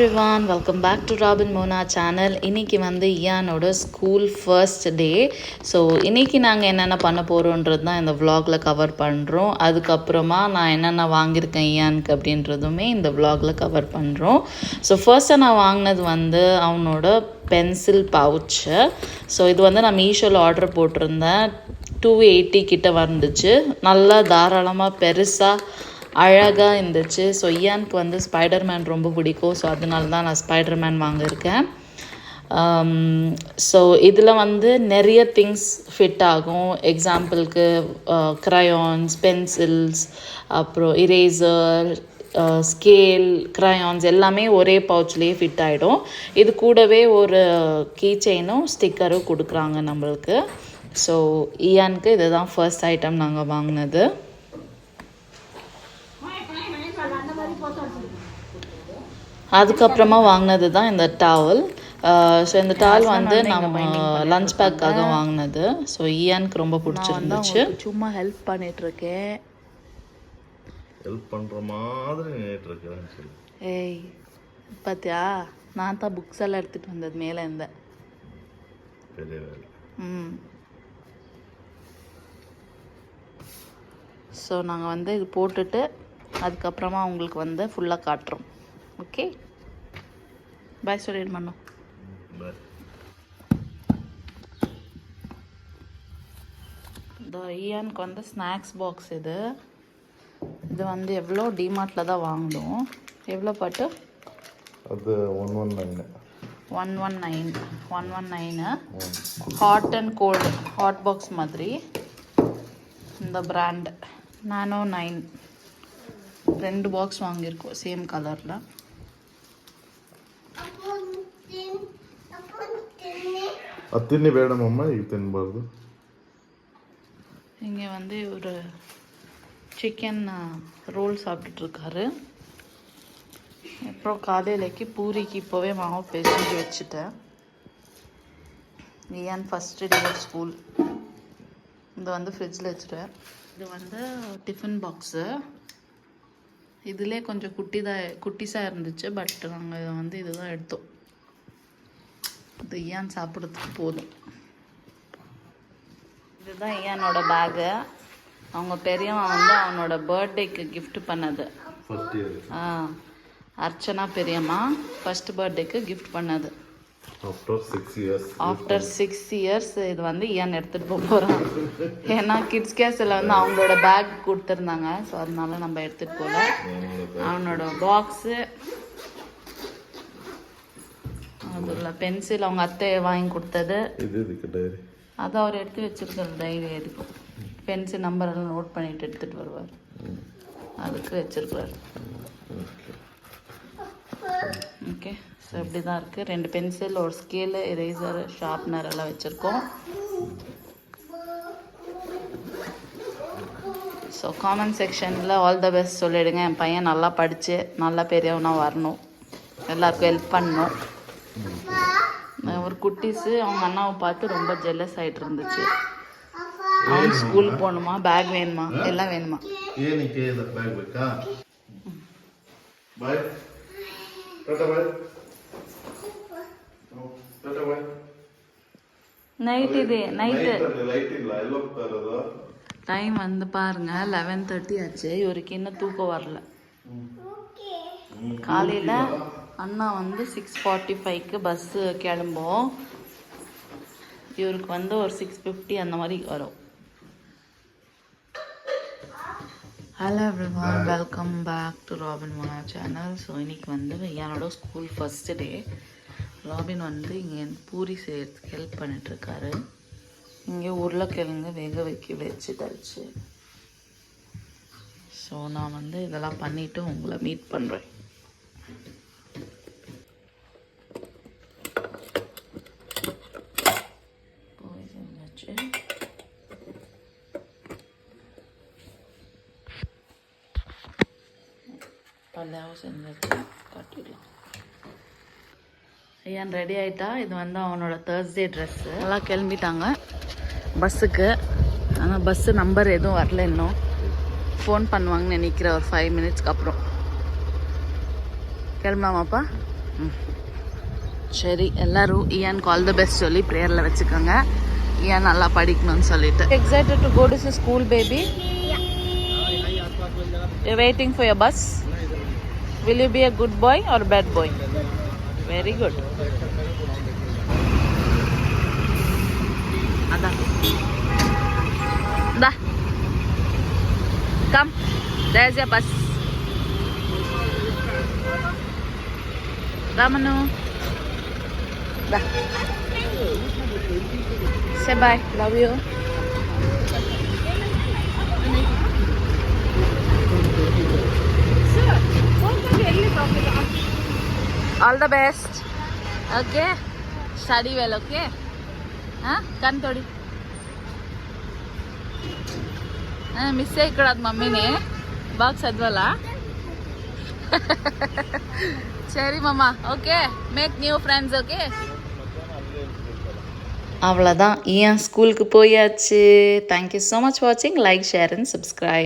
everyone, welcome back to Robin Mona channel. இன்னைக்கு வந்து இயானோட school first day. So இன்னைக்கு நாங்கள் என்னென்ன பண்ண போகிறோன்றது தான் இந்த vlogல கவர் பண்ணுறோம். அதுக்கப்புறமா நான் என்னென்ன வாங்கியிருக்கேன் இயானுக்கு அப்படின்றதுமே இந்த vlogல கவர் பண்ணுறோம். ஸோ ஃபர்ஸ்ட்டாக நான் வாங்கினது வந்து அவனோட பென்சில் பவுச்சு. ஸோ இது வந்து நான் மீஷோவில் ஆர்டர் போட்டிருந்தேன். 280 கிட்ட வந்துச்சு. நல்லா தாராளமாக பெருசாக அழகாக இருந்துச்சு. ஸோ இயானுக்கு வந்து ஸ்பைடர்மேன் ரொம்ப பிடிக்கும். ஸோ அதனால தான் நான் ஸ்பைடர்மேன் வாங்கியிருக்கேன். ஸோ இதில் வந்து நிறைய திங்ஸ் ஃபிட் ஆகும். எக்ஸாம்பிளுக்கு க்ரையான்ஸ், பென்சில்ஸ், அப்புறம் இரேசர், ஸ்கேல், க்ரையான்ஸ் எல்லாமே ஒரே பவுச்லேயே ஃபிட் ஆகிடும். இது கூடவே ஒரு கீ செயினும் ஸ்டிக்கரும் கொடுக்குறாங்க நம்மளுக்கு. ஸோ இயானுக்கு இதுதான் ஃபர்ஸ்ட் ஐட்டம் நாங்கள் வாங்கினது. அதுக்கப்புறமா வாங்கினது தான் இந்த டவல். ஸோ இந்த டவல் வந்து நம்ம லஞ்ச் பேக்காக வாங்கினது. ஸோ இயானுக்கு ரொம்ப பிடிச்சிருந்துச்சு. சும்மா ஹெல்ப் பண்ணிகிட்ருக்கேன். ஹெல்ப் பண்ணுற மாதிரி நினைட்டுருக்கேன். ஏய் பார்த்தியா, நான் தான் புக்ஸ் எல்லாம் எடுத்துகிட்டு வந்தது மேலே இருந்தேன். பெரிய வேலை. ஸோ நாங்கள் வந்து இது போட்டுட்டு அதுக்கப்புறமா உங்களுக்கு வந்து ஃபுல்லாக காட்டுறோம். ஓகே, பாய் சொல்லிடு மண்ணு. இந்த இயானுக்கு வந்து ஸ்நாக்ஸ் பாக்ஸ் இது வந்து எவ்வளோ டிமார்ட்டில் தான் வாங்கினோம். எவ்வளோ பாட்டு? அது 119. 119 hot and cold hot box மாதிரி. இந்த பிராண்ட் நானோ 9 2 பாக்ஸ் வாங்கியிருக்கோம் சேம் கலரில். ತಿನ್ನಿ ಬೇಡಮ್ಮ, ಈಗ ತಿನ್ನಬಾರ್ದು. இங்கே வந்து ஒரு சிக்கன் ரோல் சாப்பிட்டுட்ருக்காரு. அப்புறம் காலையிலக்கு பூரிக்கு இப்போவே மாவு பிசைஞ்சு வச்சுட்டேன். Ian first day of school. இது வந்து ஃப்ரிட்ஜில் வச்சுட்டேன். இது வந்து டிஃபன் பாக்ஸு. இதிலே கொஞ்சம் குட்டிஸாக இருந்துச்சு. பட் நாங்கள் இதை வந்து இதுதான் எடுத்தோம். இது இயான் சாப்பிட்றதுக்கு போதும். இதுதான் இயானோட பேகு. அவங்க பெரியவன் வந்து அவனோட பர்த்டேக்கு கிஃப்ட் பண்ணது. அர்ச்சனா பெரியம்மா ஃபர்ஸ்ட் பர்த்டேக்கு கிஃப்ட் பண்ணது. ஆஃப்டர் 6 இயர்ஸ் இது வந்து இயான் எடுத்துகிட்டு போகிறான். ஏன்னா கிட்ஸ் கேஸில் வந்து அவங்களோட பேக் கொடுத்துருந்தாங்க. ஸோ அதனால நம்ம எடுத்துகிட்டு போகல. அவனோட பாக்ஸு, அதில் பென்சில் அவங்க அத்தை வாங்கி கொடுத்தது. அதை அவர் எடுத்து வச்சுருக்காரு. டைரி எதுக்கும் பென்சில் நம்பரெல்லாம் நோட் பண்ணிட்டு எடுத்துகிட்டு வருவார். அதுக்கு வச்சுருக்காரு. ஓகே, ஸோ இப்படி தான் இருக்குது. 2 பென்சில், ஒரு ஸ்கேலு, எரேசர், ஷார்ப்னர் எல்லாம் வச்சுருக்கோம். ஸோ காமெண்ட் செக்ஷனில் ஆல் த பெஸ்ட் சொல்லிவிடுங்க. என் பையன் நல்லா படித்து நல்லா பெரியவனாக வரணும், எல்லாருக்கும் ஹெல்ப் பண்ணணும். ஒரு குட்டீஸு அவங்க அண்ணாவை பார்த்து ரொம்ப ஜெல்லஸ் ஆகிட்டு இருந்துச்சு. அவன் ஸ்கூலுக்கு போகணுமா, பேக் வேணுமா, எல்லாம் வேணுமா. நைட் இது நைட்டு டைம் வந்து பாருங்க 11:30 ஆச்சு. இவருக்கு இன்னும் தூக்கம் வரல. காலையில் அண்ணா வந்து 6:45க்கு பஸ்ஸு கிளம்போம். இவருக்கு வந்து ஒரு 6:50 அந்த மாதிரி வரும். Hello everyone, welcome back to Robin Mona channel. So இன்றைக்கி வந்து என்னோட ஸ்கூல் ஃபஸ்ட்டு டே. ராபின் வந்து இங்கே பூரி செய்கிறதுக்கு ஹெல்ப் பண்ணிகிட்ருக்காரு. இங்கே உருளைக்கிழங்கு வேக வச்சுட்டாச்சு. ஸோ நான் வந்து இதெல்லாம் பண்ணிவிட்டு உங்களை மீட் பண்ணுறேன். பல்லாவும் செஞ்சாச்சு, கட்டிடலாம். ஐயான் ரெடி ஆகிட்டா. இது வந்து அவனோட தேர்ஸ்டே ட்ரெஸ்ஸு. எல்லாம் கிளம்பிட்டாங்க பஸ்ஸுக்கு. ஆனால் பஸ்ஸு நம்பர் எதுவும் வரல இன்னும். ஃபோன் பண்ணுவாங்கன்னு நினைக்கிறேன் ஒரு 5 மினிட்ஸ்க்கு அப்புறம். கிளம்பலாமாப்பா? சரி, எல்லாரும் இயான் ஆல் தி பெஸ்ட் சொல்லி ப்ரேயரில் வச்சுக்கோங்க. இயான் நல்லா படிக்கணும்னு சொல்லிட்டு. Excited to go to school baby? You waiting for your bus? Will you be a good boy or bad boy? Very good. அதான் da come, there's your bus. Ramanu da say bye, love you. All the best. Okay, study well. Okay, kan thodi miss అయ్యకూడదు మమ్మీని. బాగా చదవాలా? சரி மாமா, okay, make new friends. Okay, அவ்வளோதான். ஏன் ஸ்கூலுக்கு போயாச்சு. தேங்க்யூ ஸோ மச் வாட்சிங். Like, share and subscribe.